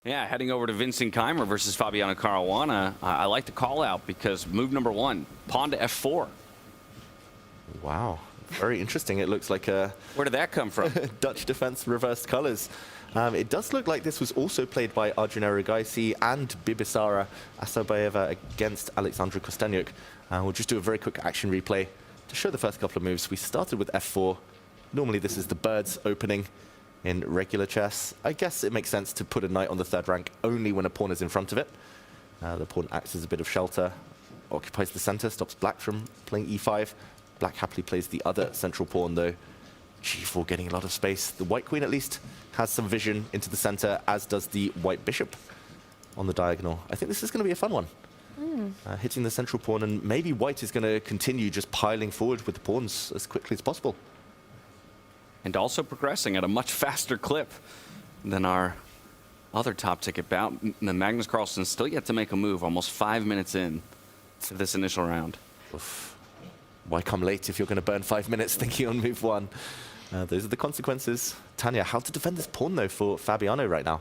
Yeah, heading over to Vincent Keymer versus Fabiano Caruana. I like the call out because move number 1, pawn to f4. Wow, very interesting. It looks like a... Where did that come from? Dutch defense reversed colors. It does look like this was also played by Arjun Erigaisi and Bibisara Asabayeva against Alexandra Kostenyuk. We'll just do a very quick action replay to show the first couple of moves. We started with f4. Normally this is the birds opening in regular chess. I guess it makes sense to put a knight on the 3rd rank only when a pawn is in front of it. The pawn acts as a bit of shelter, occupies the center, stops black from playing e5. Black happily plays the other central pawn though. g4 getting a lot of space. The white queen at least has some vision into the center, as does the white bishop on the diagonal. I think this is going to be a fun one. Hitting the central pawn, and maybe white is going to continue just piling forward with the pawns as quickly as possible. And also progressing at a much faster clip than our other top ticket bout. Magnus Carlsen still yet to make a move, almost 5 minutes in to this initial round. Oof. Why come late if you're going to burn 5 minutes thinking on move 1? Those are the consequences. Tanya, how to defend this pawn though for Fabiano right now?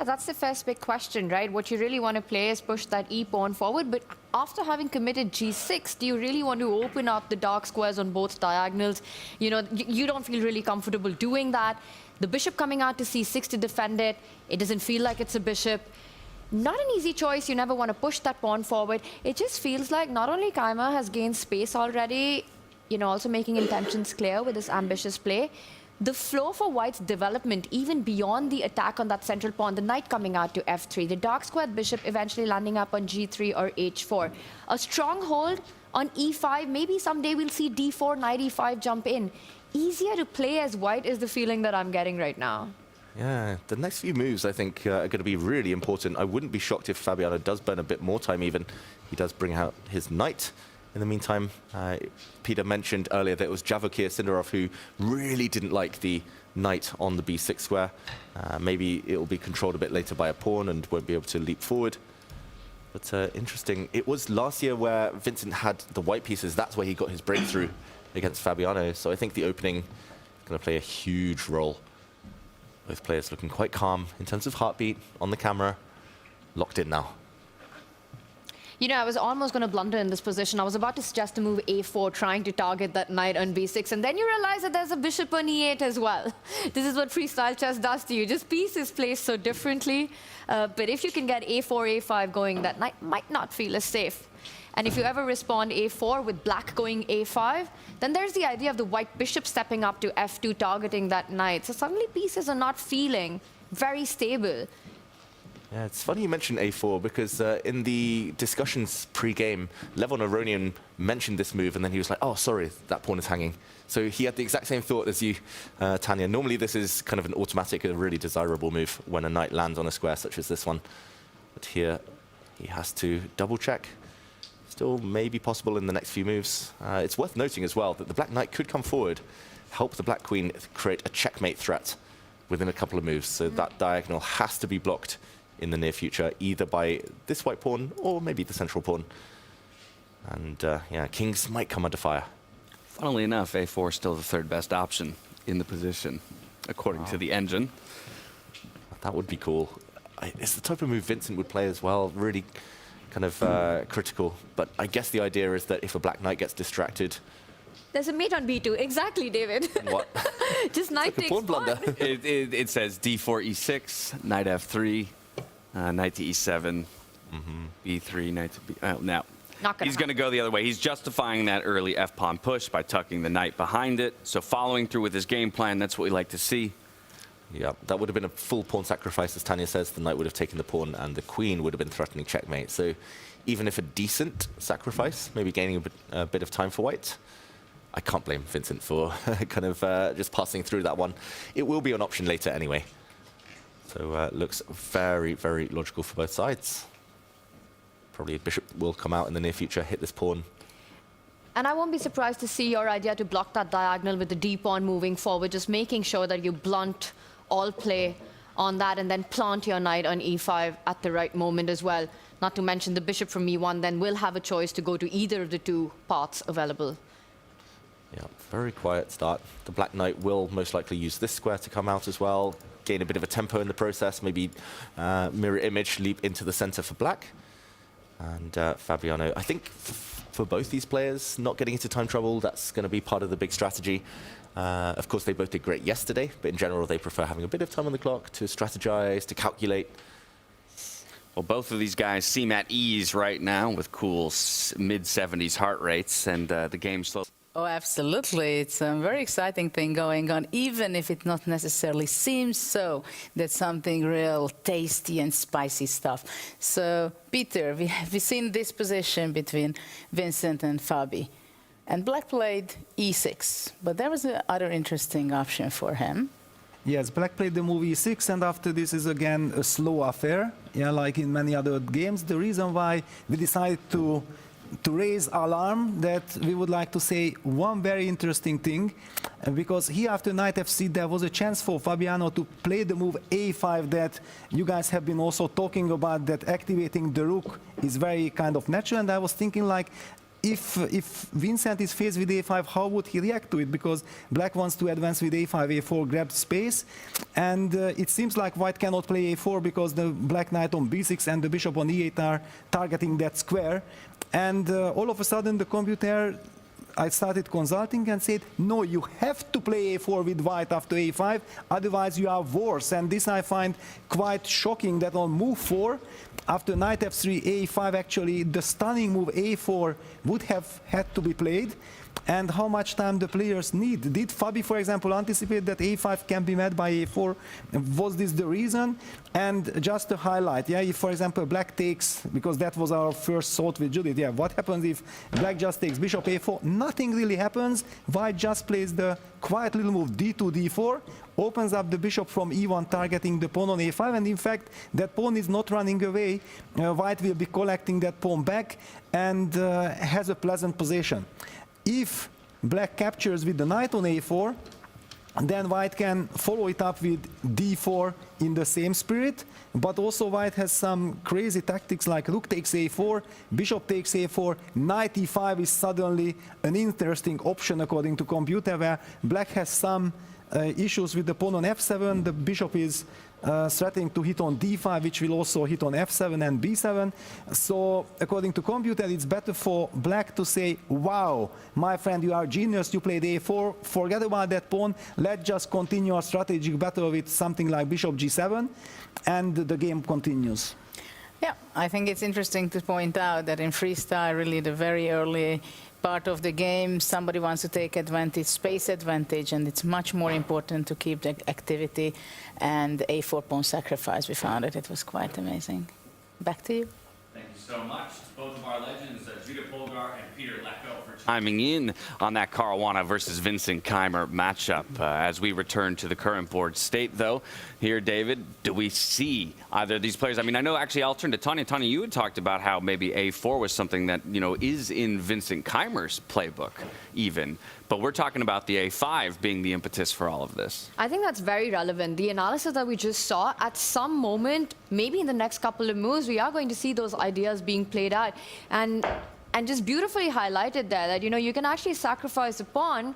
That's the first big question, right? What you really want to play is push that e-pawn forward, but after having committed g6, do you really want to open up the dark squares on both diagonals? You know, you don't feel really comfortable doing that. The bishop coming out to c6 to defend it, it doesn't feel like it's a bishop. Not an easy choice. You never want to push that pawn forward. It just feels like not only Keymer has gained space already, you know, also making intentions clear with this ambitious play. The flow for white's development, even beyond the attack on that central pawn, the knight coming out to f3, the dark squared bishop eventually landing up on g3 or h4. A strong hold on e5, maybe someday we'll see d4, knight e5 jump in. Easier to play as white is the feeling that I'm getting right now. Yeah, the next few moves, I think, are going to be really important. I wouldn't be shocked if Fabiano does burn a bit more time even. He does bring out his knight. In the meantime, Peter mentioned earlier that it was Javokhir Sindarov who really didn't like the knight on the b6 square. Maybe it will be controlled a bit later by a pawn and won't be able to leap forward. But interesting. It was last year where Vincent had the white pieces. That's where he got his breakthrough against Fabiano. So I think the opening is going to play a huge role. Both players looking quite calm in terms of heartbeat on the camera. Locked in now. You know, I was almost going to blunder in this position. I was about to suggest a move a4, trying to target that knight on b6, and then you realize that there's a bishop on e8 as well. This is what freestyle chess does to you. Just pieces placed so differently. But if you can get a4, a5 going, that knight might not feel as safe. And if you ever respond a4 with black going a5, then there's the idea of the white bishop stepping up to f2, targeting that knight. So suddenly pieces are not feeling very stable. Yeah, it's funny you mentioned a4 because in the discussions pre-game, Levon Aronian mentioned this move and then he was like, oh, sorry, that pawn is hanging. So he had the exact same thought as you, Tanya. Normally this is kind of an automatic, a really desirable move when a knight lands on a square such as this one. But here he has to double check. Still may be possible in the next few moves. It's worth noting as well that the black knight could come forward, help the black queen create a checkmate threat within a couple of moves. So that diagonal has to be blocked in the near future, either by this white pawn or maybe the central pawn. And yeah, kings might come under fire. Funnily enough, a4 is still the 3rd best option in the position, according to the engine. That would be cool. It's the type of move Vincent would play as well, really kind of critical. But I guess the idea is that if a black knight gets distracted... There's a mate on b2. Exactly, David. What? Just knight takes pawn blunder. It says d4, e6, knight f3, knight to e7, b3, knight to b... now, he's going to go the other way. He's justifying that early f-pawn push by tucking the knight behind it. So following through with his game plan, that's what we like to see. Yeah, that would have been a full pawn sacrifice, as Tanya says. The knight would have taken the pawn and the queen would have been threatening checkmate. So even if a decent sacrifice, maybe gaining a bit of time for white, I can't blame Vincent for kind of just passing through that one. It will be an option later anyway. So it looks very, very logical for both sides. Probably a bishop will come out in the near future, hit this pawn. And I won't be surprised to see your idea to block that diagonal with the d-pawn moving forward, just making sure that you blunt all play on that and then plant your knight on e5 at the right moment as well. Not to mention the bishop from e1 then will have a choice to go to either of the two paths available. Yeah, very quiet start. The Black Knight will most likely use this square to come out as well, gain a bit of a tempo in the process, maybe mirror image, leap into the center for Black. And Fabiano, I think for both these players, not getting into time trouble, that's going to be part of the big strategy. Of course, they both did great yesterday, but in general, they prefer having a bit of time on the clock to strategize, to calculate. Well, both of these guys seem at ease right now with cool mid-70s heart rates, and the game slow. Oh, absolutely. It's a very exciting thing going on, even if it not necessarily seems so. That's something real tasty and spicy stuff. So, Peter, we've seen this position between Vincent and Fabi. And Black played e6, but there was another interesting option for him. Yes, Black played the move e6, and after this is again a slow affair, yeah, like in many other games. The reason why we decided to raise alarm, that we would like to say one very interesting thing, because here after knight f6 there was a chance for Fabiano to play the move a5 that you guys have been also talking about, that activating the rook is very kind of natural, and I was thinking like, if Vincent is faced with a5, how would he react to it? Because Black wants to advance with a5, a4, grab space, and it seems like White cannot play a4 because the Black knight on b6 and the bishop on e8 are targeting that square. And all of a sudden the computer, I started consulting and said, no, you have to play a4 with White after a5, otherwise you are worse. And this I find quite shocking, that on move 4, after knight f3, a5, actually the stunning move a4 would have had to be played. And how much time the players need. Did Fabi, for example, anticipate that a5 can be met by a4? Was this the reason? And just to highlight, yeah, if, for example, Black takes, because that was our first thought with Judith, yeah, what happens if Black just takes bishop a4? Nothing really happens. White just plays the quiet little move d2, d4, opens up the bishop from e1, targeting the pawn on a5, and in fact, that pawn is not running away. White will be collecting that pawn back and has a pleasant position. If Black captures with the knight on a4, then White can follow it up with d4 in the same spirit, but also White has some crazy tactics like rook takes a4, bishop takes a4, knight e5 is suddenly an interesting option according to computer, where Black has some issues with the pawn on f7, the bishop is threatening to hit on d5, which will also hit on f7 and b7. So according to computer, it's better for Black to say, wow, my friend, you are genius, you played a4, forget about that pawn, let's just continue our strategic battle with something like bishop g7, and the game continues. Yeah, I think it's interesting to point out that in freestyle, really the very early part of the game, somebody wants to take advantage, space advantage, and it's much more important to keep the activity. And a4 pawn sacrifice, we found it was quite amazing. Back to you. Thank you so much to both of our legends, Judah Polgar and Peter Lecko, for chiming in on that Caruana versus Vincent Keymer matchup. As we return to the current board state, though, here, David, do we see either of these players? I mean, I know actually I'll turn to Tanya. Tanya, you had talked about how maybe a4 was something that, you know, is in Vincent Keymer's playbook even. But we're talking about the a5 being the impetus for all of this. I think that's very relevant. The analysis that we just saw, at some moment, maybe in the next couple of moves, we are going to see those ideas being played out. And just beautifully highlighted there that, you know, you can actually sacrifice a pawn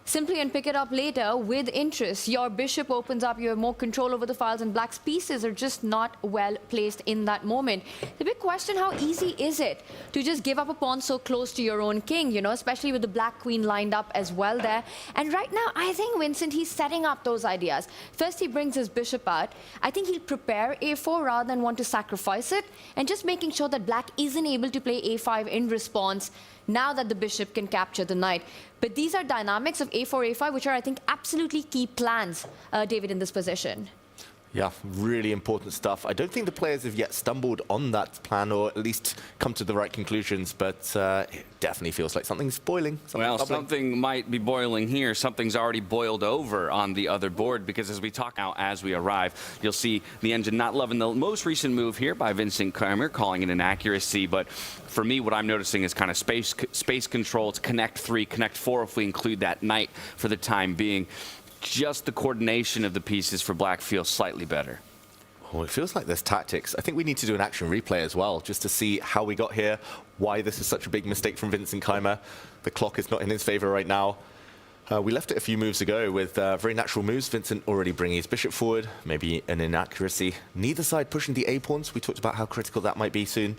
simply and pick it up later with interest. Your bishop opens up, you have more control over the files, and Black's pieces are just not well placed in that moment. The big question, how easy is it to just give up a pawn so close to your own king, you know, especially with the Black queen lined up as well there. And right now, I think Vincent, he's setting up those ideas. First, he brings his bishop out. I think he'll prepare a4 rather than want to sacrifice it, and just making sure that Black isn't able to play a5 in response now that the bishop can capture the knight. But these are dynamics of a4, a5, which are, I think, absolutely key plans, David, in this position. Yeah, really important stuff. I don't think the players have yet stumbled on that plan, or at least come to the right conclusions, but it definitely feels like something's boiling. Something might be boiling here. Something's already boiled over on the other board, because as we talk now, as we arrive, you'll see the engine not loving the most recent move here by Vincent Keymer, calling it an accuracy. But for me, what I'm noticing is kind of space control. It's connect 3, connect 4 if we include that knight for the time being. Just the coordination of the pieces for Black feels slightly better. Oh, it feels like there's tactics. I think we need to do an action replay as well, just to see how we got here, why this is such a big mistake from Vincent Keymer. The clock is not in his favor right now. We left it a few moves ago with very natural moves. Vincent already bringing his bishop forward, maybe an inaccuracy. Neither side pushing the A-pawns. We talked about how critical that might be soon.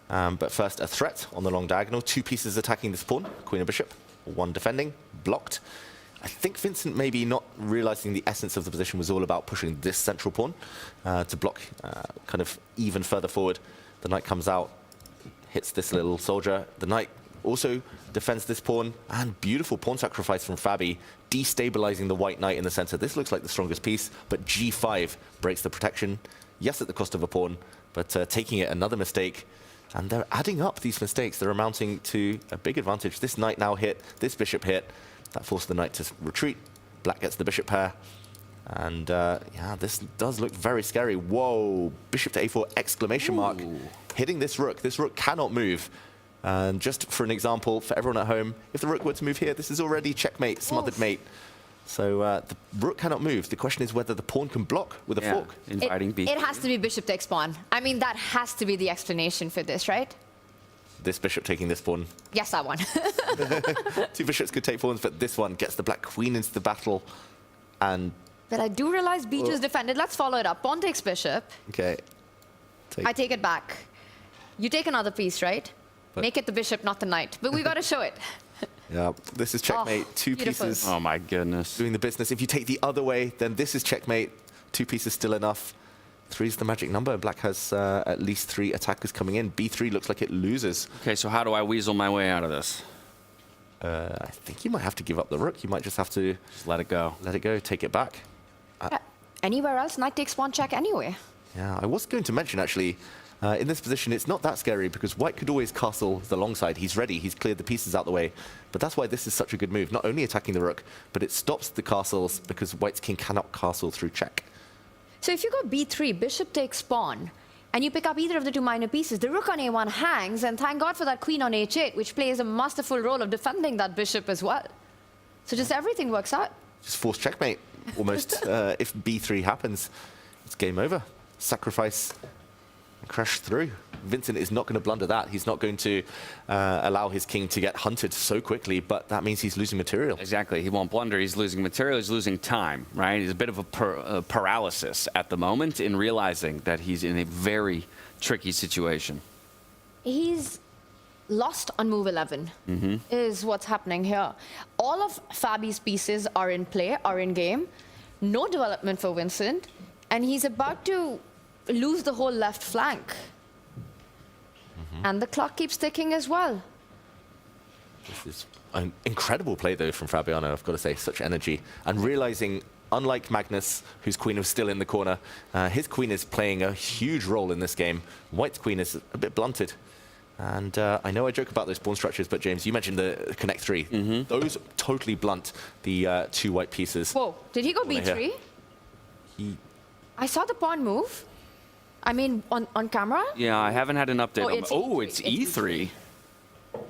But first, a threat on the long diagonal. 2 pieces attacking this pawn, queen and bishop. 1 defending, blocked. I think Vincent maybe not realizing the essence of the position was all about pushing this central pawn to block kind of even further forward. The knight comes out, hits this little soldier. The knight also defends this pawn, and beautiful pawn sacrifice from Fabi, destabilizing the white knight in the center. This looks like the strongest piece, but G5 breaks the protection. Yes, at the cost of a pawn, but taking it, another mistake. And they're adding up these mistakes. They're amounting to a big advantage. This knight now hit, this bishop hit. That forced the knight to retreat. Black gets the bishop pair. And yeah, this does look very scary. Whoa, bishop to a4, exclamation mark. Hitting this rook. This rook cannot move. And just for an example, for everyone at home, if the rook were to move here, this is already checkmate, smothered mate. So the rook cannot move. The question is whether the pawn can block with a fork. Inviting B3. It has to be bishop takes pawn. I mean, that has to be the explanation for this, right? This bishop taking this pawn. Yes, that one. 2 bishops could take pawns, but this one gets the black queen into the battle. And But I do realize B2 is defended. Let's follow it up. Pawn takes bishop. okay, I take it back. You take another piece, right? Make it the bishop, not the knight. But we got to show it. yeah, this is checkmate. 2 beautiful. pieces Oh my goodness. doing the business. If you take the other way, then this is checkmate. 2 pieces still enough. 3 is the magic number. Black has at least 3 attackers coming in. B3 looks like it loses. Okay, so how do I weasel my way out of this? I think you might have to give up the rook. You might just have to Just let it go. let it go, take it back. Anywhere else, knight takes pawn check anyway. Yeah, I was going to mention, actually, in this position, it's not that scary because white could always castle the long side. He's ready. He's cleared the pieces out the way. But that's why this is such a good move. Not only attacking the rook, but it stops the castles because white's king cannot castle through check. So if you go b3, bishop takes pawn, and you pick up either of the 2 minor pieces, the rook on a1 hangs, and thank God for that queen on h8, which plays a masterful role of defending that bishop as well. So just everything works out. Just force checkmate, almost. If b3 happens, it's game over. Sacrifice, crash through. Vincent is not going to blunder that. He's not going to allow his king to get hunted so quickly, but that means he's losing material. Exactly. He won't blunder. He's losing material. He's losing time, right? He's a bit of a paralysis at the moment in realizing that he's in a very tricky situation. He's lost on move 11, is what's happening here. All of Fabi's pieces are in play, are in game. No development for Vincent, and he's about to lose the whole left flank. And the clock keeps ticking as well. This is an incredible play, though, from Fabiano, I've got to say. Such energy. And realizing, unlike Magnus, whose queen was still in the corner, his queen is playing a huge role in this game. White's queen is a bit blunted. And I know I joke about those pawn structures, but James, you mentioned the connect 3. Those totally blunt the 2 white pieces. Whoa, did he go b3? I saw the pawn move. I mean, on camera? Yeah, I haven't had an update. It's It's E3.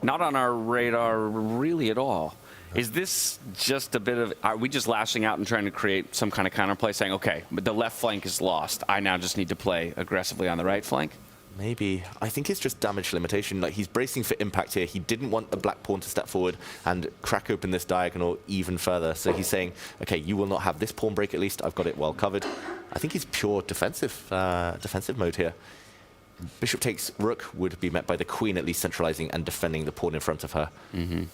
Not on our radar really at all. Is this just a bit of, are we just lashing out and trying to create some kind of counterplay saying, okay, but the left flank is lost. I now just need to play aggressively on the right flank? Maybe. I think it's just damage limitation. Like, he's bracing for impact here. He didn't want the black pawn to step forward and crack open this diagonal even further. So he's saying, okay, you will not have this pawn break at least. I've got it well covered. I think he's pure defensive mode here. Bishop takes rook would be met by the queen at least centralizing and defending the pawn in front of her.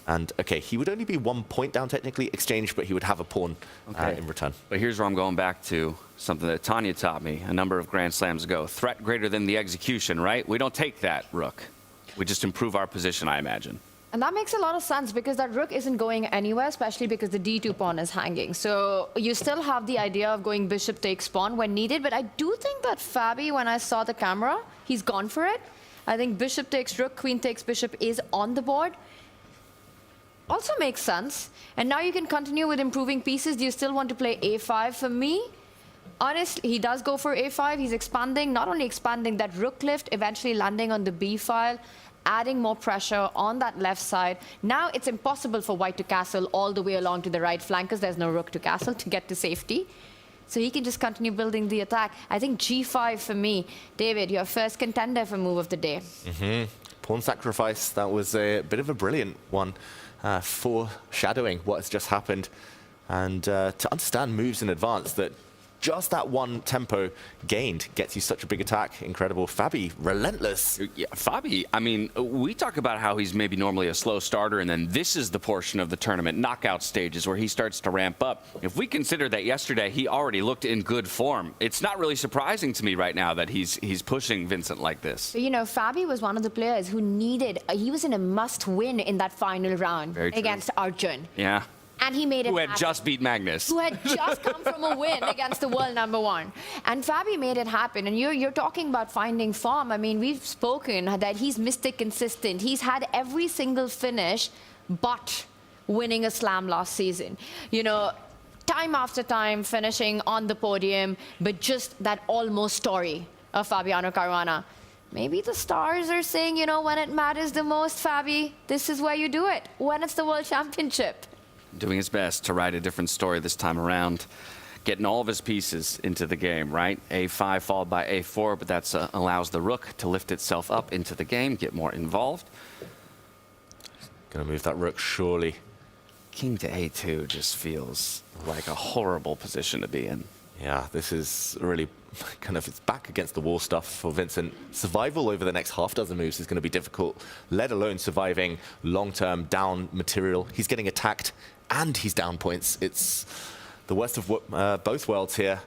And, okay, he would only be 1 point down technically, exchange, but he would have a pawn in return. But here's where I'm going back to something that Tanya taught me a number of Grand Slams ago. Threat greater than the execution, right? We don't take that rook. We just improve our position, I imagine. And that makes a lot of sense because that rook isn't going anywhere, especially because the d2 pawn is hanging. So you still have the idea of going bishop takes pawn when needed, but I do think that Fabi, when I saw the camera, he's gone for it. I think bishop takes rook, queen takes bishop is on the board. Also makes sense. And now you can continue with improving pieces. Do you still want to play a5 for me? Honestly, he does go for a5. He's expanding, not only expanding that rook lift, eventually landing on the b file, adding more pressure on that left side. Now it's impossible for white to castle all the way along to the right flank because there's no rook to castle to get to safety. So he can just continue building the attack. I think g5 for me. David, your first contender for move of the day. Pawn sacrifice, that was a bit of a brilliant one. foreshadowing what has just happened, and to understand moves in advance that just that one tempo gained gets you such a big attack. Incredible. Fabi, relentless. Yeah, Fabi, I mean, we talk about how he's maybe normally a slow starter, and then this is the portion of the tournament, knockout stages, where he starts to ramp up. If we consider that yesterday he already looked in good form, it's not really surprising to me right now that he's pushing Vincent like this. You know, Fabi was one of the players who he was in a must-win in that final round against Arjun. Yeah. And he made it Who had happen. just beat Magnus. Who had just come from a win against the world #1. And Fabi made it happen. And you're talking about finding form. I mean, we've spoken that he's Mystic consistent. He's had every single finish but winning a slam last season. You know, time after time finishing on the podium, but just that almost story of Fabiano Caruana. Maybe the stars are saying, you know, when it matters the most, Fabi, this is where you do it. When it's the World Championship. Doing his best to write a different story this time around, getting all of his pieces into the game, right? A5 followed by A4, but that allows the rook to lift itself up into the game, get more involved. Gonna move that rook, surely. King to A2 just feels like a horrible position to be in. Yeah, this is really kind of, it's back against the wall stuff for Vincent. Survival over the next half dozen moves is going to be difficult, let alone surviving long-term down material. He's getting attacked and he's down points. It's the worst of both worlds here.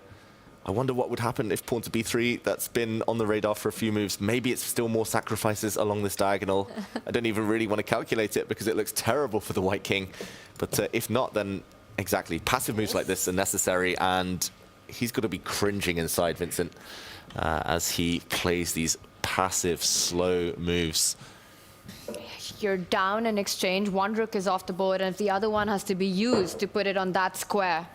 I wonder what would happen if pawn to b3, that's been on the radar for a few moves. Maybe it's still more sacrifices along this diagonal. I don't even really want to calculate it because it looks terrible for the white king. But if not, then exactly, passive moves like this are necessary, and he's got to be cringing inside, Vincent, as he plays these passive, slow moves. You're down in exchange. One rook is off the board, and if the other one has to be used to put it on that square,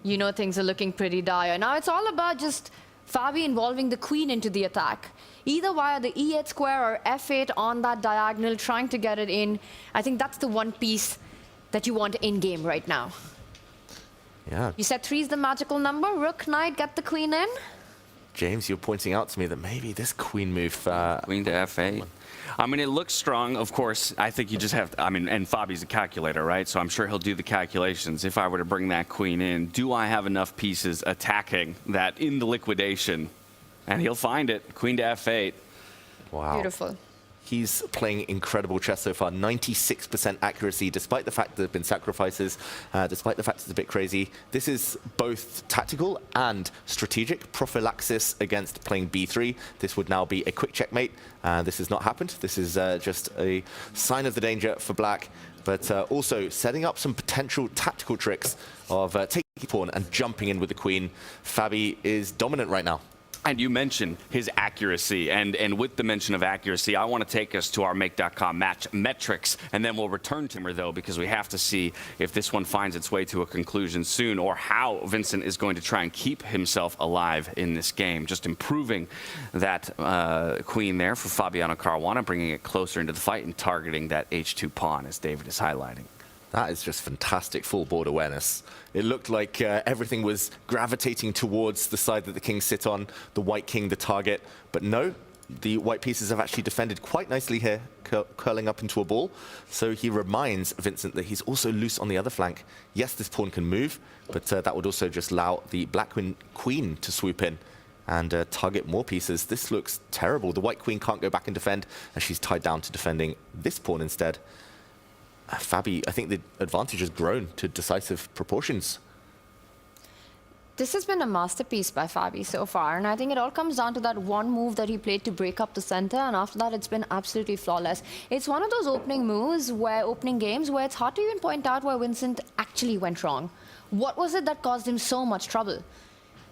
you know things are looking pretty dire. Now it's all about just Fabi involving the queen into the attack, either via the E8 square or F8 on that diagonal, trying to get it in. I think that's the one piece that you want in-game right now. Yeah. You said 3 is the magical number. Rook, knight, get the queen in. James, you're pointing out to me that maybe this queen move... Queen to F8. I mean, it looks strong. Of course, I think you just have to, I mean, and Fabi's a calculator, right? So I'm sure he'll do the calculations. If I were to bring that queen in, do I have enough pieces attacking that in the liquidation? And he'll find it. Queen to F8. Wow. Beautiful. He's playing incredible chess so far, 96% accuracy, despite the fact there have been sacrifices, despite the fact it's a bit crazy. This is both tactical and strategic prophylaxis against playing b3. This would now be a quick checkmate. This has not happened. This is just a sign of the danger for black, but also setting up some potential tactical tricks of taking the pawn and jumping in with the queen. Fabi is dominant right now. And you mentioned his accuracy, and with the mention of accuracy, I want to take us to our Make.com match metrics, and then we'll return to him, though, because we have to see if this one finds its way to a conclusion soon, or how Vincent is going to try and keep himself alive in this game. Just improving that queen there for Fabiano Caruana, bringing it closer into the fight and targeting that H2 pawn, as David is highlighting. That is just fantastic full board awareness. It looked like everything was gravitating towards the side that the kings sit on, the white king, the target. But no, the white pieces have actually defended quite nicely here, curling up into a ball. So he reminds Vincent that he's also loose on the other flank. Yes, this pawn can move, but that would also just allow the black queen to swoop in and target more pieces. This looks terrible. The white queen can't go back and defend, and she's tied down to defending this pawn instead. Fabi, I think the advantage has grown to decisive proportions. This has been a masterpiece by Fabi so far, and I think it all comes down to that one move that he played to break up the center, and after that it's been absolutely flawless. It's one of those opening games where it's hard to even point out where Vincent actually went wrong. What was it that caused him so much trouble?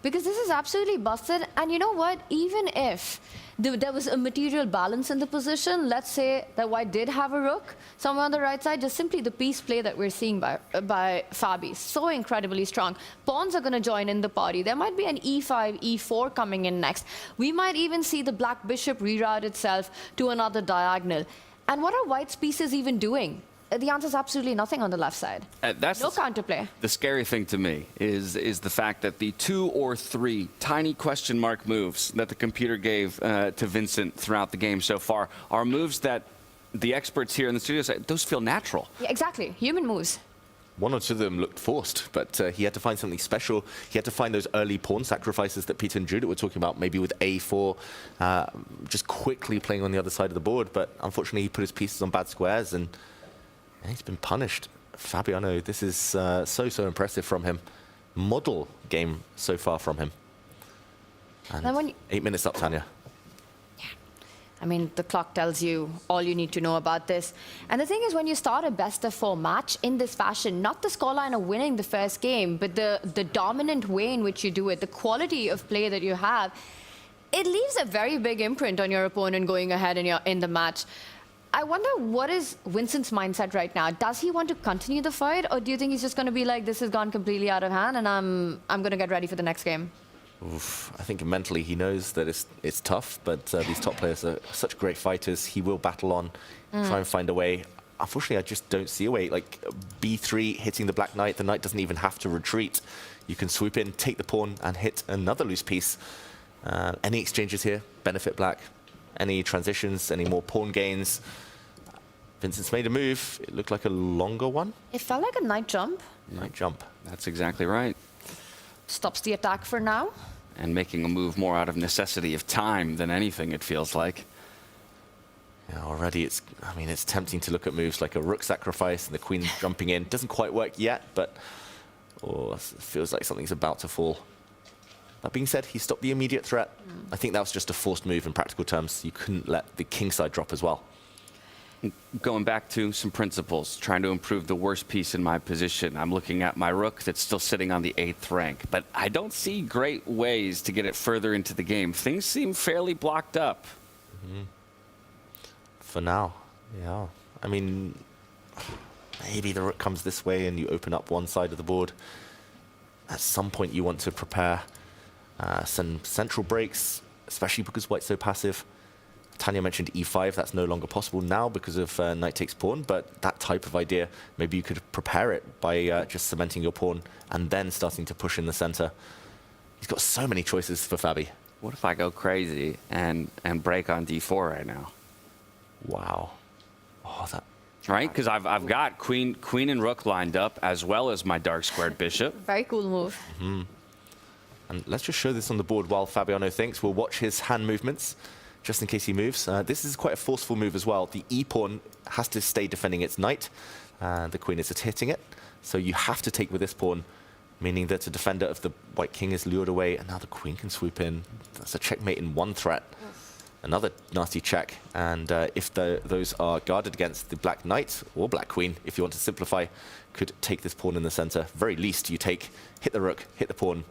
Because this is absolutely busted, and you know what? Even if there was a material balance in the position, let's say that white did have a rook somewhere on the right side, just simply the piece play that we're seeing by Fabi, so incredibly strong. Pawns are going to join in the party. There might be an e5, e4 coming in next. We might even see the black bishop reroute itself to another diagonal. And what are white's pieces even doing? The answer is absolutely nothing on the left side. That's no counterplay. The scary thing to me is the fact that the 2 or 3 tiny question mark moves that the computer gave to Vincent throughout the game so far are moves that the experts here in the studio say those feel natural. Yeah, exactly. Human moves. One or two of them looked forced, but he had to find something special. He had to find those early pawn sacrifices that Peter and Judith were talking about, maybe with A4, just quickly playing on the other side of the board. But unfortunately, he put his pieces on bad squares, and he's been punished. Fabiano, this is so impressive from him. Model game so far from him. And 8 minutes up, Tanya. I mean, the clock tells you all you need to know about this. And the thing is, when you start a best-of-4 match in this fashion, not the scoreline of winning the first game, but the dominant way in which you do it, the quality of play that you have, it leaves a very big imprint on your opponent going ahead in the match. I wonder, what is Vincent's mindset right now? Does he want to continue the fight, or do you think he's just going to be like, this has gone completely out of hand, and I'm going to get ready for the next game? Oof, I think mentally he knows that it's tough, but these top players are such great fighters. He will battle on, try and find a way. Unfortunately, I just don't see a way. Like B3 hitting the black knight, the knight doesn't even have to retreat. You can swoop in, take the pawn, and hit another loose piece. Any exchanges here benefit black. Any transitions, any more pawn gains. Vincent's made a move. It looked like a longer one. It felt like a knight jump. Knight jump. That's exactly right. Stops the attack for now. And making a move more out of necessity of time than anything, it feels like. Yeah, already it's tempting to look at moves like a rook sacrifice and the queen jumping in. Doesn't quite work yet, but it feels like something's about to fall. That being said, he stopped the immediate threat. I think that was just a forced move in practical terms. You couldn't let the kingside drop as well. Going back to some principles, trying to improve the worst piece in my position. I'm looking at my rook that's still sitting on the 8th rank, but I don't see great ways to get it further into the game. Things seem fairly blocked up. For now, yeah. I mean, maybe the rook comes this way and you open up one side of the board. At some point you want to prepare some central breaks, especially because white's so passive. Tanya mentioned e5, that's no longer possible now because of knight takes pawn, but that type of idea, maybe you could prepare it by just cementing your pawn and then starting to push in the center. He's got so many choices for Fabi. What if I go crazy and break on d4 right now? Wow. Oh, that... Right, because I've got queen and rook lined up, as well as my dark squared bishop. Very cool move. And let's just show this on the board while Fabiano thinks. We'll watch his hand movements, just in case he moves. This is quite a forceful move as well. The e-pawn has to stay defending its knight. The queen is hitting it. So you have to take with this pawn, meaning that a defender of the white king is lured away, and now the queen can swoop in. That's a checkmate in one threat. Another nasty check. And if those are guarded against, the black knight, or black queen, if you want to simplify, could take this pawn in the center. Very least, you hit the rook, hit the pawn.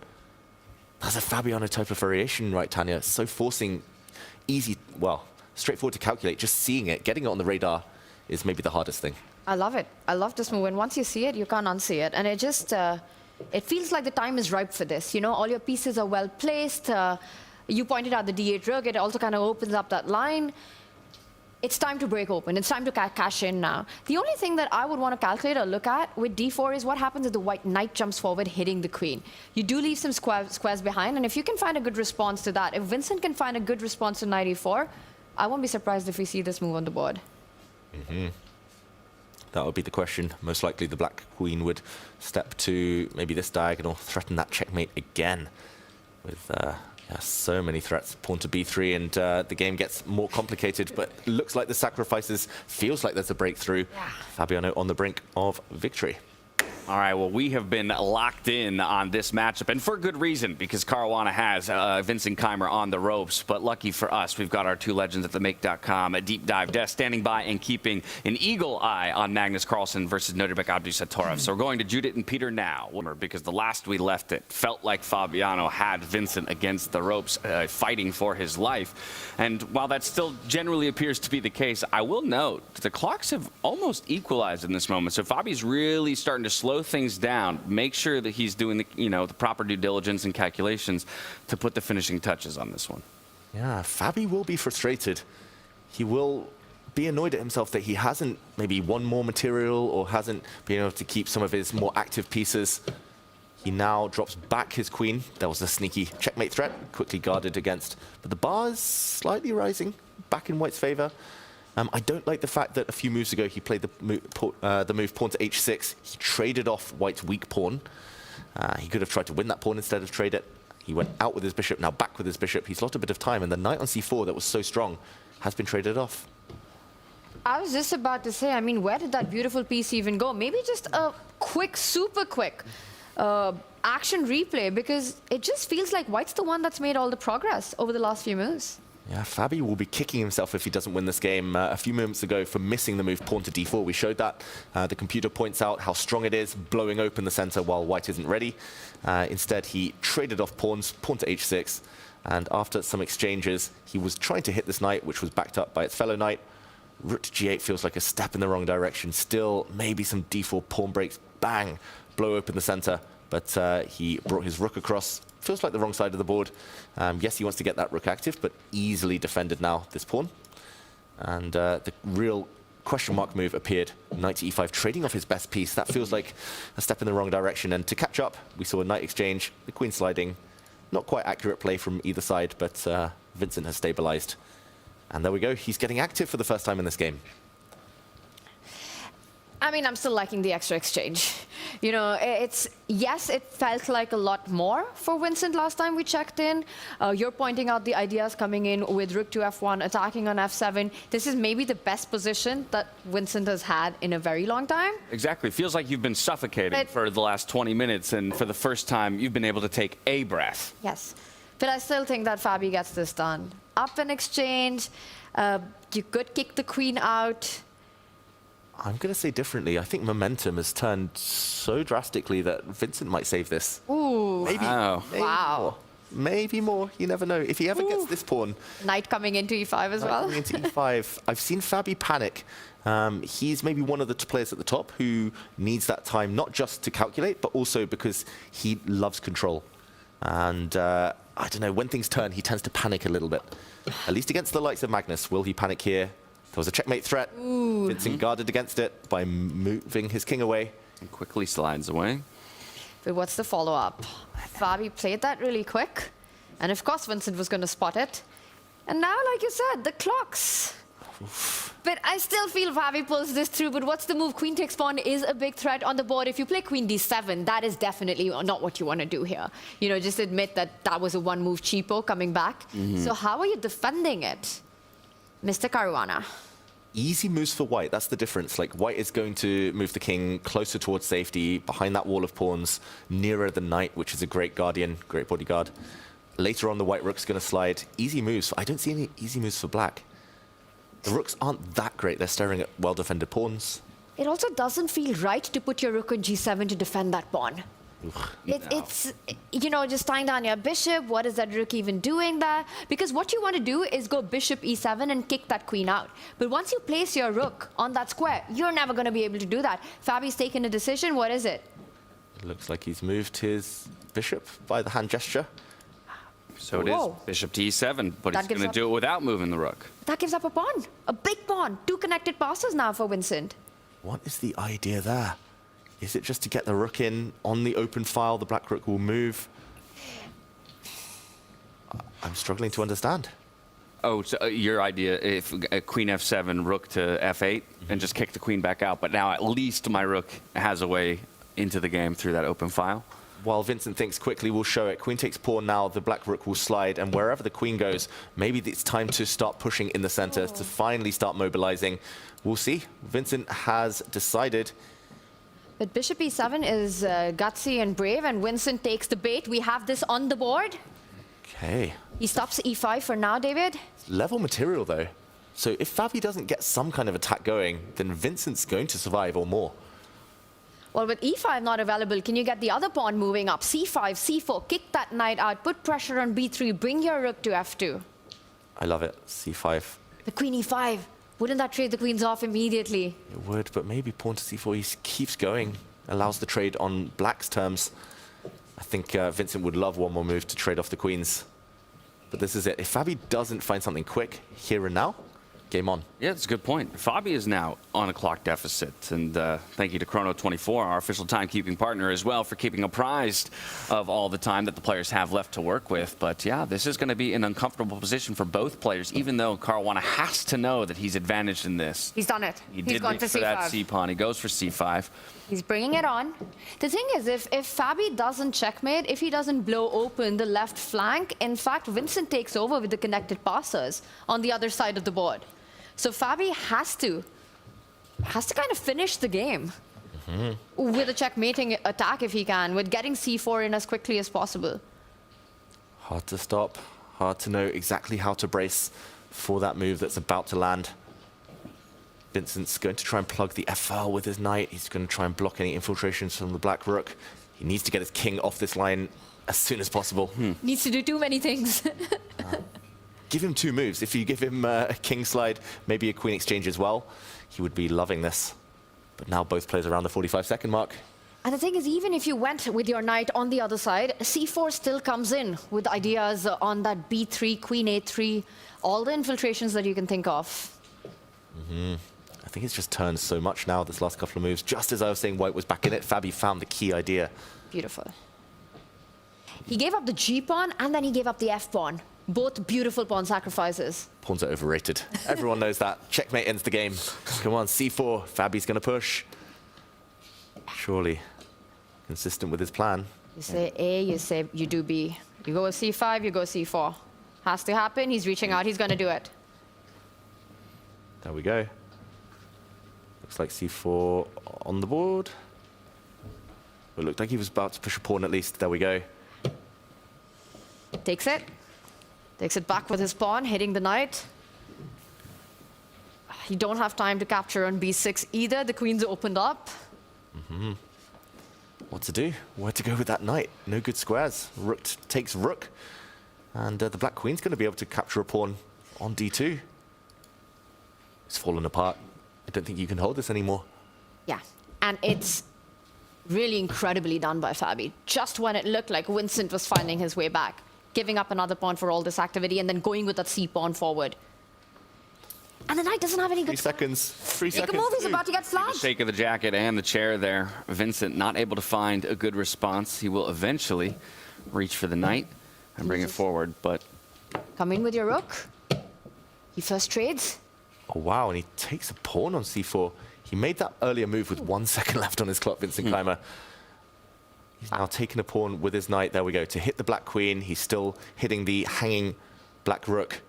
That's a Fabiano type of variation, right, Tanya? So forcing... easy, well, straightforward to calculate. Just seeing it, getting it on the radar is maybe the hardest thing. I love it. I love this move. And once you see it, you can't unsee it. And it just, it feels like the time is ripe for this. You know, all your pieces are well placed. You pointed out the d8 rook. It also kind of opens up that line. It's time to break open. It's time to cash in now. The only thing that I would want to calculate or look at with d4 is what happens if the white knight jumps forward, hitting the queen. You do leave some squares behind, and if you can find a good response to that, if Vincent can find a good response to knight e4, I won't be surprised if we see this move on the board. That would be the question. Most likely the black queen would step to maybe this diagonal, threaten that checkmate again with... yeah, so many threats. Pawn to b3, and the game gets more complicated, but looks like the sacrifices, feels like there's a breakthrough. Yeah. Fabiano on the brink of victory. All right, well, we have been locked in on this matchup, and for good reason, because Caruana has Vincent Keymer on the ropes. But lucky for us, we've got our two legends at themake.com, a deep dive desk, standing by and keeping an eagle eye on Magnus Carlsen versus Nodirbek Abdusattorov. So we're going to Judith and Peter now, because the last we left it felt like Fabiano had Vincent against the ropes, fighting for his life. And while that still generally appears to be the case, I will note the clocks have almost equalized in this moment. So Fabi's really starting to slow things down, make sure that he's doing the proper due diligence and calculations to put the finishing touches on this one. Yeah, Fabi will be frustrated. He will be annoyed at himself that he hasn't maybe won more material or hasn't been able to keep some of his more active pieces. He now drops back his queen. That was a sneaky checkmate threat, quickly guarded against. But the bar is slightly rising, back in white's favor. I don't like the fact that a few moves ago he played the move pawn to h6. He traded off White's weak pawn. He could have tried to win that pawn instead of trade it. He went out with his bishop, now back with his bishop. He's lost a bit of time, and the knight on c4 that was so strong has been traded off. I was just about to say, I mean, where did that beautiful piece even go? Maybe just a quick, super quick action replay, because it just feels like White's the one that's made all the progress over the last few moves. Yeah, Fabi will be kicking himself if he doesn't win this game. A few moments ago, for missing the move pawn to d4, we showed that. The computer points out how strong it is, blowing open the center while White isn't ready. Instead, he traded off pawns, pawn to h6, and after some exchanges, he was trying to hit this knight, which was backed up by its fellow knight. Rook to g8 feels like a step in the wrong direction. Still, maybe some d4 pawn breaks, bang, blow open the center, but he brought his rook across. Feels like the wrong side of the board. Yes, he wants to get that rook active, but easily defended now, this pawn. And the real question mark move appeared. Knight to e5, trading off his best piece. That feels like a step in the wrong direction. And to catch up, we saw a knight exchange, the queen sliding. Not quite accurate play from either side, but Vincent has stabilized. And there we go. He's getting active for the first time in this game. I mean, I'm still liking the extra exchange. You know, yes, it felt like a lot more for Vincent last time we checked in. You're pointing out the ideas coming in with rook to f1, attacking on f7. This is maybe the best position that Vincent has had in a very long time. Exactly. Feels like you've been suffocating for the last 20 minutes, and for the first time, you've been able to take a breath. Yes, but I still think that Fabi gets this done. Up in exchange, you could kick the queen out. I'm going to say differently. I think momentum has turned so drastically that Vincent might save this. Ooh. Maybe. Wow. Maybe Wow. more. Maybe more. You never know. If he ever gets this pawn. Knight coming into e5 as well. Coming into e5. I've seen Fabi panic. He's maybe one of the players at the top who needs that time, not just to calculate, but also because he loves control. And I don't know, when things turn, he tends to panic a little bit. At least against the likes of Magnus. Will he panic here? There was a checkmate threat. Ooh. Vincent guarded against it by moving his king away. And quickly slides away. But what's the follow-up? Fabi played that really quick. And of course, Vincent was going to spot it. And now, like you said, the clocks. Oof. But I still feel Fabi pulls this through. But what's the move? Queen takes pawn is a big threat on the board. If you play queen d7, that is definitely not what you want to do here. You know, just admit that that was a one-move cheapo coming back. So how are you defending it, Mr. Caruana? Easy moves for White, that's the difference. Like, White is going to move the king closer towards safety, behind that wall of pawns, nearer the knight, which is a great guardian, great bodyguard. Later on, the white rook's going to slide. Easy moves. I don't see any easy moves for black. The rooks aren't that great. They're staring at well-defended pawns. It also doesn't feel right to put your rook on g7 to defend that pawn. It's, you know, just tying down your bishop. What is that rook even doing there? Because what you want to do is go bishop e7 and kick that queen out. But once you place your rook on that square, you're never going to be able to do that. Fabi's taken a decision. What is it? It looks like he's moved his bishop by the hand gesture. So it is bishop to e7, but he's going to do it without moving the rook. That gives up a pawn. A big pawn. 2 connected passes now for Vincent. What is the idea there? Is it just to get the rook in on the open file? The black rook will move. I'm struggling to understand. Oh, so your idea, if queen f7, rook to f8, and just kick the queen back out. But now at least my rook has a way into the game through that open file. While Vincent thinks quickly, we'll show it. Queen takes pawn now, the black rook will slide, and wherever the queen goes, maybe it's time to start pushing in the center, to finally start mobilizing. We'll see. Vincent has decided. But bishop e7 is gutsy and brave, and Vincent takes the bait. We have this on the board. Okay. He stops e5 for now, David. Level material, though. So if Fabi doesn't get some kind of attack going, then Vincent's going to survive or more. Well, with e5 not available, can you get the other pawn moving up? c5, c4, kick that knight out, put pressure on b3, bring your rook to f2. I love it. c5. The queen e5. Wouldn't that trade the queens off immediately? It would, but maybe pawn to c4, he keeps going, allows the trade on black's terms. I think Vincent would love one more move to trade off the queens. But this is it. If Fabi doesn't find something quick here and now, game on. Yeah, that's a good point. Fabi is now on a clock deficit. And thank you to Chrono24, our official timekeeping partner as well, for keeping apprised of all the time that the players have left to work with. But yeah, this is going to be an uncomfortable position for both players, even though Caruana has to know that he's advantaged in this. He's done it. He's gone reach to for C5. that C-pawn. He goes for C5. He's bringing it on. The thing is, if Fabi doesn't checkmate, if he doesn't blow open the left flank, in fact, Vincent takes over with the connected passers on the other side of the board. So Fabi has to kind of finish the game with a checkmating attack if he can, with getting C4 in as quickly as possible. Hard to stop, hard to know exactly how to brace for that move that's about to land. Vincent's going to try and plug the F-file with his knight. He's going to try and block any infiltrations from the black rook. He needs to get his king off this line as soon as possible. Needs to do too many things. Give him 2 moves. If you give him a king slide, maybe a queen exchange as well, he would be loving this. But now both players around the 45-second mark. And the thing is, even if you went with your knight on the other side, C4 still comes in with ideas on that B3, Queen A3, all the infiltrations that you can think of. I think it's just turned so much now, this last couple of moves. Just as I was saying White was back in it, Fabi found the key idea. Beautiful. He gave up the G pawn and then he gave up the F pawn. Both beautiful pawn sacrifices. Pawns are overrated. Everyone knows that. Checkmate ends the game. Come on, C4. Fabi's going to push. Surely consistent with his plan. You say A, you do B. You go with C5, you go C4. Has to happen. He's reaching out. He's going to do it. There we go. Looks like C4 on the board. It looked like he was about to push a pawn at least. There we go. Takes it. Takes it back with his pawn, hitting the knight. You don't have time to capture on B6 either. The queen's opened up. What to do? Where to go with that knight? No good squares. Rook takes rook. And the black queen's going to be able to capture a pawn on D2. It's fallen apart. I don't think you can hold this anymore. Yeah, and it's really incredibly done by Fabi. Just when it looked like Vincent was finding his way back, giving up another pawn for all this activity and then going with that C pawn forward. And the knight doesn't have any good... 3 seconds. 3 Make a seconds. move, he's about to get The flagged. shake of the jacket and the chair there. Vincent not able to find a good response. He will eventually reach for the knight and bring it forward, but... Come in with your rook. He first trades. Oh, wow, and he takes a pawn on C4. He made that earlier move with 1 second left on his clock, Vincent Keymer. He's now taken a pawn with his knight. There we go. To hit the black queen, he's still hitting the hanging black rook.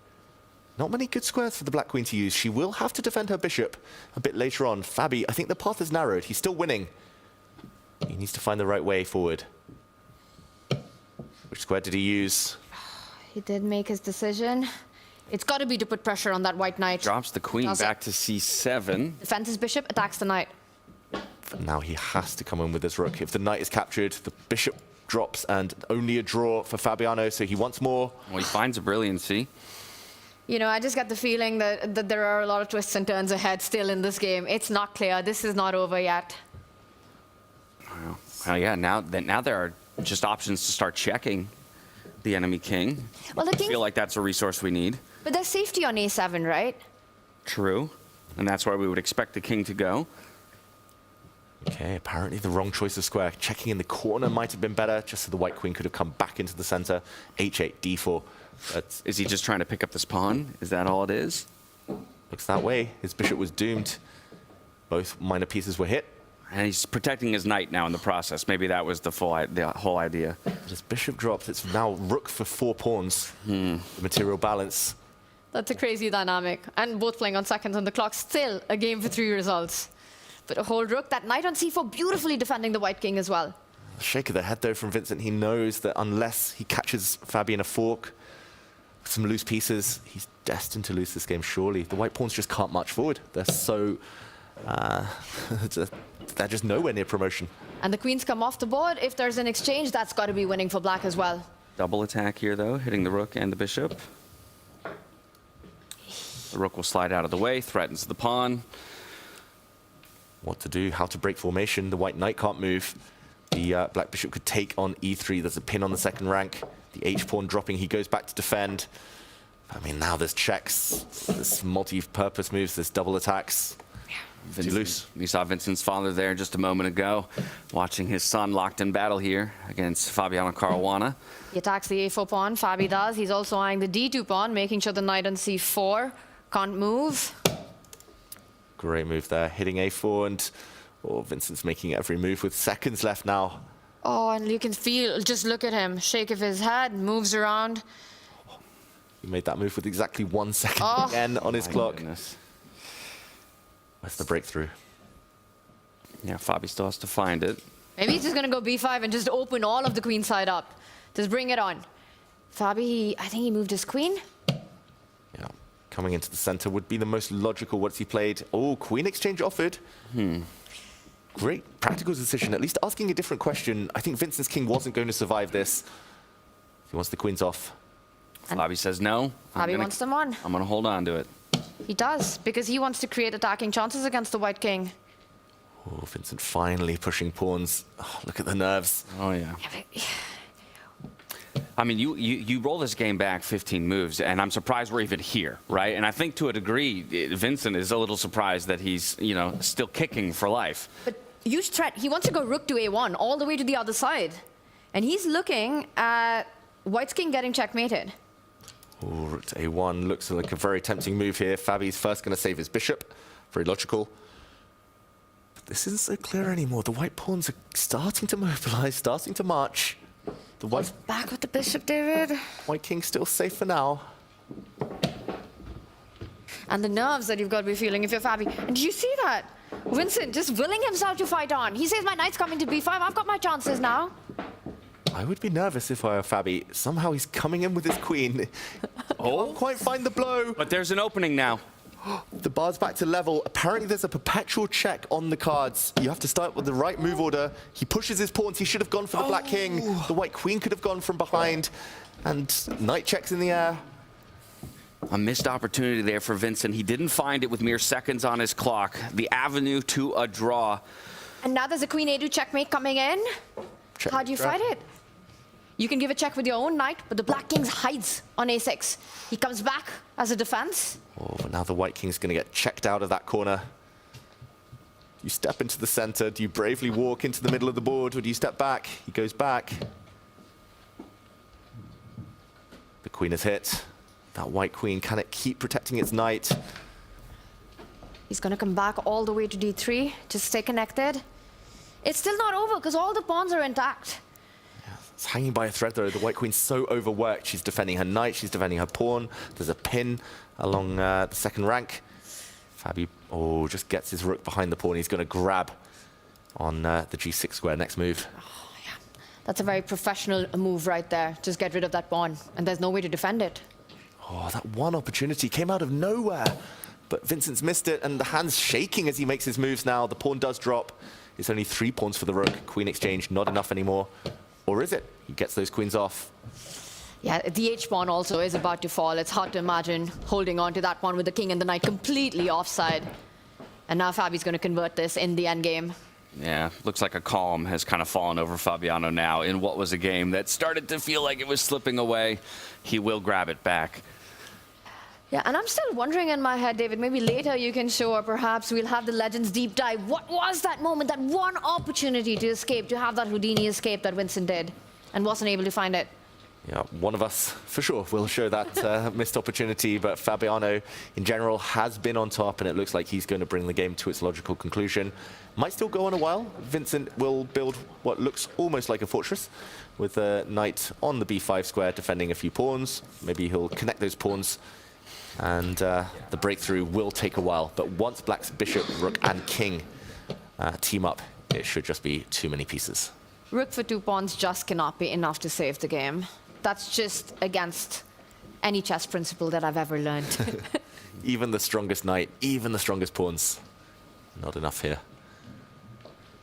Not many good squares for the black queen to use. She will have to defend her bishop a bit later on. Fabi, I think the path is narrowed. He's still winning. He needs to find the right way forward. Which square did he use? He did make his decision. It's got to be to put pressure on that white knight. Drops the queen Does it. back to C7. Defends his bishop, attacks the knight. But now he has to come in with his rook. If the knight is captured, the bishop drops and only a draw for Fabiano, so he wants more. Well, he finds a brilliancy. You know, I just got the feeling that there are a lot of twists and turns ahead still in this game. It's not clear. This is not over yet. Well, yeah, now there are just options to start checking the enemy king. Well, the I king... feel like that's a resource we need. But there's safety on A7, right? True. And that's where we would expect the king to go. Okay, apparently the wrong choice of square. Checking in the corner might have been better, just so the white queen could have come back into the center. H8, D4. Is he just trying to pick up this pawn? Is that all it is? Looks that way. His bishop was doomed. Both minor pieces were hit. And he's protecting his knight now in the process. Maybe that was the whole idea. But his bishop drops. It's now rook for 4 pawns. The material balance. That's a crazy dynamic. And both playing on seconds on the clock. Still a game for 3 results. But a whole rook, that knight on C4, beautifully defending the white king as well. Shake of the head, though, from Vincent. He knows that unless he catches Fabi in a fork, some loose pieces, he's destined to lose this game, surely. The white pawns just can't march forward. They're so... they're just nowhere near promotion. And the queens come off the board. If there's an exchange, that's got to be winning for black as well. Double attack here, though, hitting the rook and the bishop. The rook will slide out of the way, threatens the pawn. What to do, how to break formation. The white knight can't move. The black bishop could take on E3. There's a pin on the second rank. The H pawn dropping. He goes back to defend. I mean, now there's checks, there's multi-purpose moves, there's double attacks. Too loose. We saw Vincent's father there just a moment ago, watching his son locked in battle here against Fabiano Caruana. He attacks the a4 pawn, Fabi does. He's also eyeing the d2 pawn, making sure the knight on c4 can't move. Great move there, hitting a4, and Vincent's making every move with seconds left now. Oh, and you can feel, just look at him, shake of his head, moves around. He made that move with exactly 1 second again on his clock. Goodness. Where's the breakthrough? Yeah, Fabi still has to find it. Maybe he's just going to go b5 and just open all of the queen side up. Just bring it on. Fabi, I think he moved his queen. Yeah, coming into the center would be the most logical. What's he played? Oh, queen exchange offered. Great practical decision, at least asking a different question. I think Vincent's king wasn't going to survive this. He wants the queens off. Fabi says no. Fabi wants them on. I'm going to hold on to it. He does, because he wants to create attacking chances against the white king. Oh, Vincent finally pushing pawns. Oh, look at the nerves. Oh, yeah. I mean, you roll this game back 15 moves, and I'm surprised we're even here, right? And I think to a degree, Vincent is a little surprised that he's, you know, still kicking for life. But huge threat. He wants to go rook to a1, all the way to the other side. And he's looking at white's king getting checkmated. Oh, rook to a1 looks like a very tempting move here. Fabi's first going to save his bishop. Very logical. But this isn't so clear anymore. The white pawns are starting to mobilize, starting to march. The white Back with the bishop, David. White king's still safe for now. And the nerves that you've got to be feeling if you're Fabi. And did you see that? Vincent just willing himself to fight on. He says, my knight's coming to b5. I've got my chances now. I would be nervous if I were Fabi. Somehow he's coming in with his queen. Can't quite find the blow. But there's an opening now. The bar's back to level. Apparently there's a perpetual check on the cards. You have to start with the right move order. He pushes his pawns. He should have gone for the black king. The white queen could have gone from behind. And knight checks in the air. A missed opportunity there for Vincent. He didn't find it with mere seconds on his clock. The avenue to a draw. And now there's a queen a2 checkmate coming in. Check How do you fight it? You can give a check with your own knight, but the black king hides on a6. He comes back as a defense. Oh, but now the white king's going to get checked out of that corner. You step into the center. Do you bravely walk into the middle of the board, or do you step back? He goes back. The queen is hit. That white queen, can it keep protecting its knight? He's going to come back all the way to d3. Just stay connected. It's still not over because all the pawns are intact. It's hanging by a thread, though. The white queen's so overworked. She's defending her knight. She's defending her pawn. There's a pin along the second rank. Fabi, just gets his rook behind the pawn. He's going to grab on the g6 square. Next move. Oh, yeah. That's a very professional move right there. Just get rid of that pawn. And there's no way to defend it. Oh, that one opportunity came out of nowhere. But Vincent's missed it, and the hand's shaking as he makes his moves now. The pawn does drop. It's only 3 pawns for the rook. Queen exchange, not enough anymore. Or is it? He gets those queens off. Yeah, the h-pawn also is about to fall. It's hard to imagine holding on to that pawn with the king and the knight completely offside. And now Fabi's going to convert this in the endgame. Yeah, looks like a calm has kind of fallen over Fabiano now in what was a game that started to feel like it was slipping away. He will grab it back. Yeah, and I'm still wondering in my head, David, maybe later you can show, or perhaps we'll have the Legends deep dive. What was that moment, that one opportunity to escape, to have that Houdini escape that Vincent did and wasn't able to find it? Yeah, one of us, for sure, will show that missed opportunity, but Fabiano, in general, has been on top, and it looks like he's going to bring the game to its logical conclusion. Might still go on a while. Vincent will build what looks almost like a fortress, with the knight on the b5 square defending a few pawns. Maybe he'll connect those pawns, and the breakthrough will take a while. But once Black's bishop, rook, and king team up, it should just be too many pieces. Rook for 2 pawns just cannot be enough to save the game. That's just against any chess principle that I've ever learned. Even the strongest knight, even the strongest pawns, not enough here.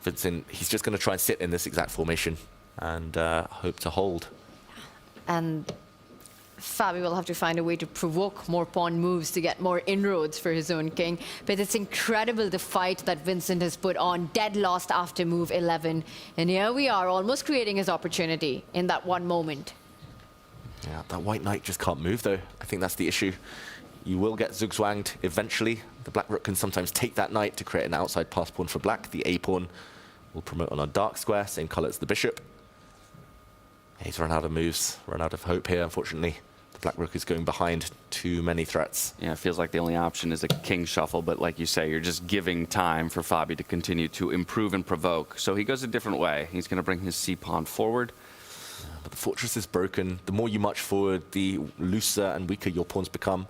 Vincent, he's just going to try and sit in this exact formation and hope to hold. And Fabi will have to find a way to provoke more pawn moves to get more inroads for his own king. But it's incredible the fight that Vincent has put on, dead lost after move 11. And here we are, almost creating his opportunity in that one moment. Yeah, that white knight just can't move, though. I think that's the issue. You will get zugzwanged eventually. The black rook can sometimes take that knight to create an outside pass pawn for black. The A pawn will promote on our dark square, same color as the bishop. He's run out of moves, run out of hope here, unfortunately. The black rook is going behind too many threats. Yeah, it feels like the only option is a king shuffle, but like you say, you're just giving time for Fabi to continue to improve and provoke. So he goes a different way. He's going to bring his c-pawn forward. But the fortress is broken. The more you march forward, the looser and weaker your pawns become.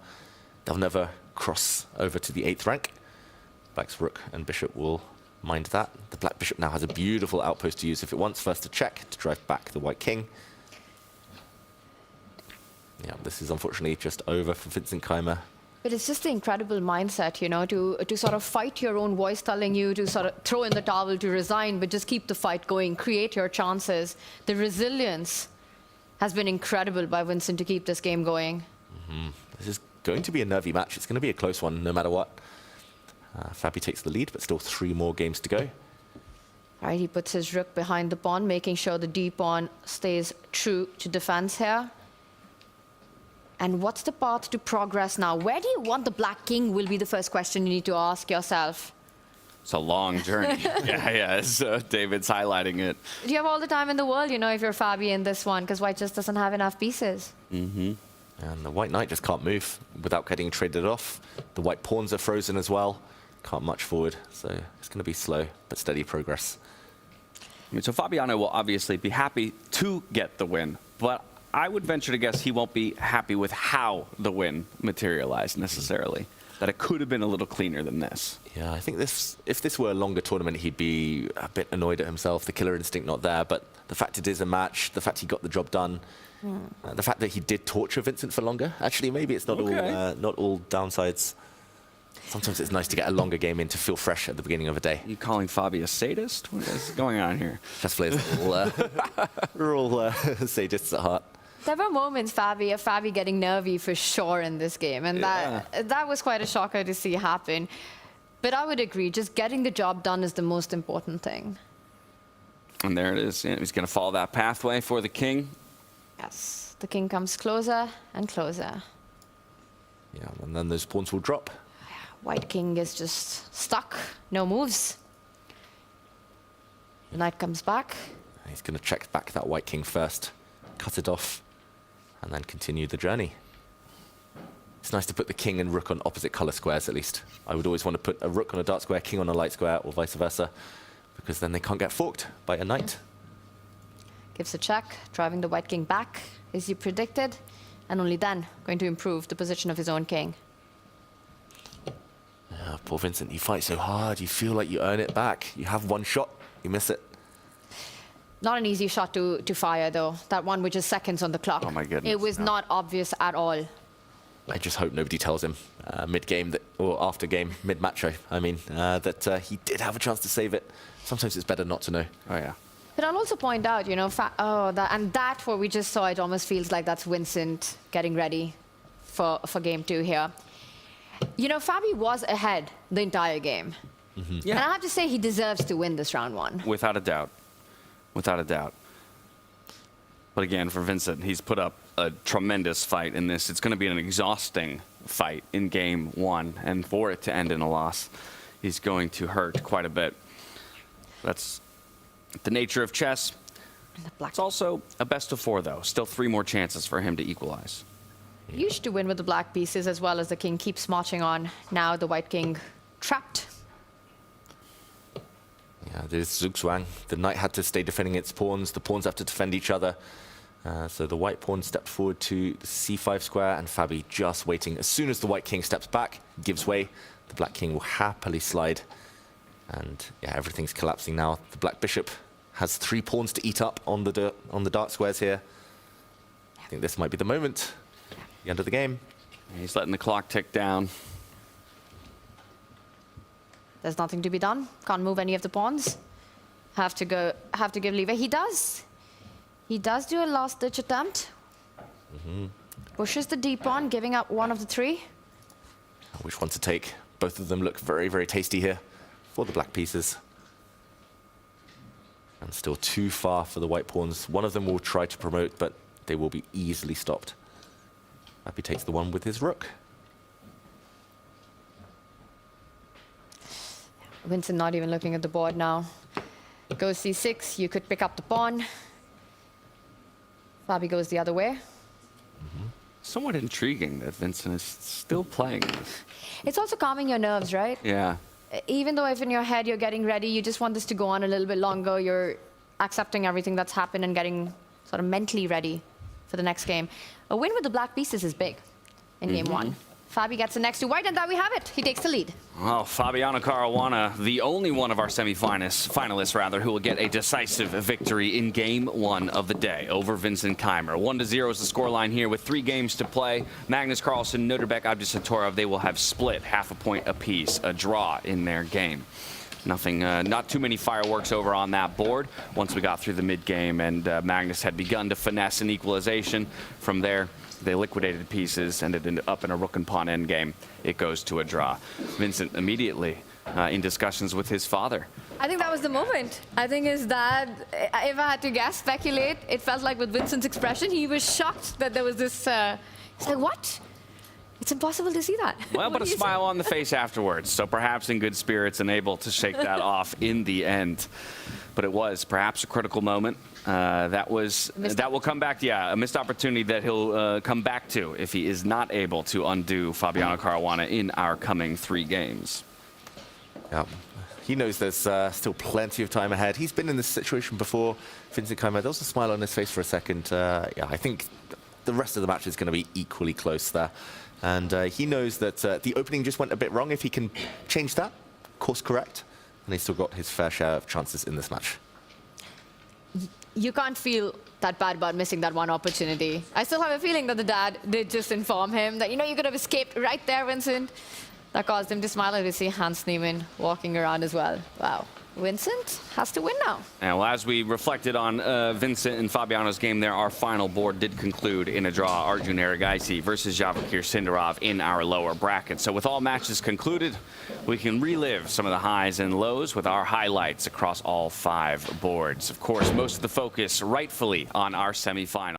They'll never cross over to the 8th rank. Black's rook and bishop will mind that. The black bishop now has a beautiful outpost to use if it wants. First to check, to drive back the white king. Yeah, this is unfortunately just over for Vincent Keymer. But it's just the incredible mindset, you know, to sort of fight your own voice telling you to sort of throw in the towel, to resign, but just keep the fight going, create your chances. The resilience has been incredible by Vincent to keep this game going. This is going to be a nervy match. It's going to be a close one no matter what. Fabi takes the lead, but still 3 more games to go. Right, he puts his rook behind the pawn, making sure the D pawn stays true to defense here. And what's the path to progress now? Where do you want the black king will be the first question you need to ask yourself. It's a long journey. yeah, so David's highlighting it. Do you have all the time in the world, you know, if you're Fabi in this one, because white just doesn't have enough pieces. And the white knight just can't move without getting traded off. The white pawns are frozen as well. Can't much forward, so it's going to be slow but steady progress. I mean, so Fabiano will obviously be happy to get the win, but I would venture to guess he won't be happy with how the win materialized necessarily. That it could have been a little cleaner than this. Yeah, I think if this were a longer tournament, he'd be a bit annoyed at himself. The killer instinct not there, but the fact it is a match, the fact he got the job done, the fact that he did torture Vincent for longer. Actually, maybe it's not all downsides. Sometimes it's nice to get a longer game in to feel fresh at the beginning of a day. You calling Fabi a sadist? What is going on here? Chess players we're all sadists at heart. There were moments, of Fabi getting nervy for sure in this game, and that was quite a shocker to see happen. But I would agree, just getting the job done is the most important thing. And there it is. Yeah, he's going to follow that pathway for the king. Yes, the king comes closer and closer. Yeah, and then those pawns will drop. White king is just stuck, no moves. The knight comes back. He's going to check back that white king first, cut it off, and then continue the journey. It's nice to put the king and rook on opposite color squares, at least. I would always want to put a rook on a dark square, king on a light square, or vice versa, because then they can't get forked by a knight. Gives a check, driving the white king back, as you predicted, and only then going to improve the position of his own king. Poor Vincent, you fight so hard, you feel like you earn it back. You have one shot, you miss it. Not an easy shot to fire, though. That one which is seconds on the clock. Oh, my goodness. It was not obvious at all. I just hope nobody tells him mid-game, or after game, mid-match, I mean, that he did have a chance to save it. Sometimes it's better not to know. Oh, yeah. But I'll also point out, you know, what we just saw, it almost feels like that's Vincent getting ready for game 2 here. You know, Fabi was ahead the entire game. Yeah. And I have to say he deserves to win this round 1. Without a doubt. Without a doubt. But again, for Vincent, he's put up a tremendous fight in this. It's going to be an exhausting fight in game 1. And for it to end in a loss, he's going to hurt quite a bit. That's the nature of chess. It's also a best of 4, though. Still 3 more chances for him to equalize. Used to win with the black pieces as well as the king keeps marching on. Now the white king trapped. Yeah, there's zugzwang. The knight had to stay defending its pawns. The pawns have to defend each other. So the white pawn stepped forward to the c5 square, and Fabi just waiting. As soon as the white king steps back, gives way, the black king will happily slide. And yeah, everything's collapsing now. The black bishop has 3 pawns to eat up on the dark squares here. I think this might be the moment. The end of the game. He's letting the clock tick down. There's nothing to be done. Can't move any of the pawns. Have to give leeway. He does do a last-ditch attempt. Pushes the d pawn, giving up one of the 3. Which one to take? Both of them look very, very tasty here for the black pieces. And still too far for the white pawns. One of them will try to promote, but they will be easily stopped. Fabi takes the one with his rook. Vincent not even looking at the board now. Goes c6, you could pick up the pawn. Fabi goes the other way. Somewhat intriguing that Vincent is still playing this. It's also calming your nerves, right? Yeah. Even though if in your head you're getting ready, you just want this to go on a little bit longer, you're accepting everything that's happened and getting sort of mentally ready for the next game. A win with the black pieces is big in game one. Fabi gets the next to white, and there we have it. He takes the lead. Well, Fabiano Caruana, the only one of our finalists, who will get a decisive victory in game one of the day over Vincent Keymer. 1-0 is the scoreline here with 3 games to play. Magnus Carlsen, Nodirbek Abdusattorov, they will have split half a point apiece, a draw in their game. Nothing, not too many fireworks over on that board once we got through the mid-game, and Magnus had begun to finesse an equalization. From there, they liquidated pieces, ended up in a rook and pawn endgame. It goes to a draw. Vincent immediately in discussions with his father. I think that was the moment. I think his dad, if I had to guess, speculate, it felt like with Vincent's expression, he was shocked that there was this, he's like, what? It's impossible to see that. Well, but a smile on the face afterwards, so perhaps in good spirits and able to shake that off in the end. But it was perhaps a critical moment. That will come back, yeah, a missed opportunity that he'll come back to if he is not able to undo Fabiano Caruana in our coming 3 games. Yeah. He knows there's still plenty of time ahead. He's been in this situation before. Vincent Keymer, there was a smile on his face for a second. Yeah, I think the rest of the match is going to be equally close there. And he knows that the opening just went a bit wrong. If he can change that, course correct, and he's still got his fair share of chances in this match. You can't feel that bad about missing that one opportunity. I still have a feeling that the dad did just inform him that, you know, you could have escaped right there, Vincent. That caused him to smile, and we see Hans Niemann walking around as well. Wow. Vincent has to win now. And well, as we reflected on Vincent and Fabiano's game there, our final board did conclude in a draw. Arjun Erigaisi versus Javokhir Sindarov in our lower bracket. So with all matches concluded, we can relive some of the highs and lows with our highlights across all 5 boards. Of course, most of the focus rightfully on our semifinal.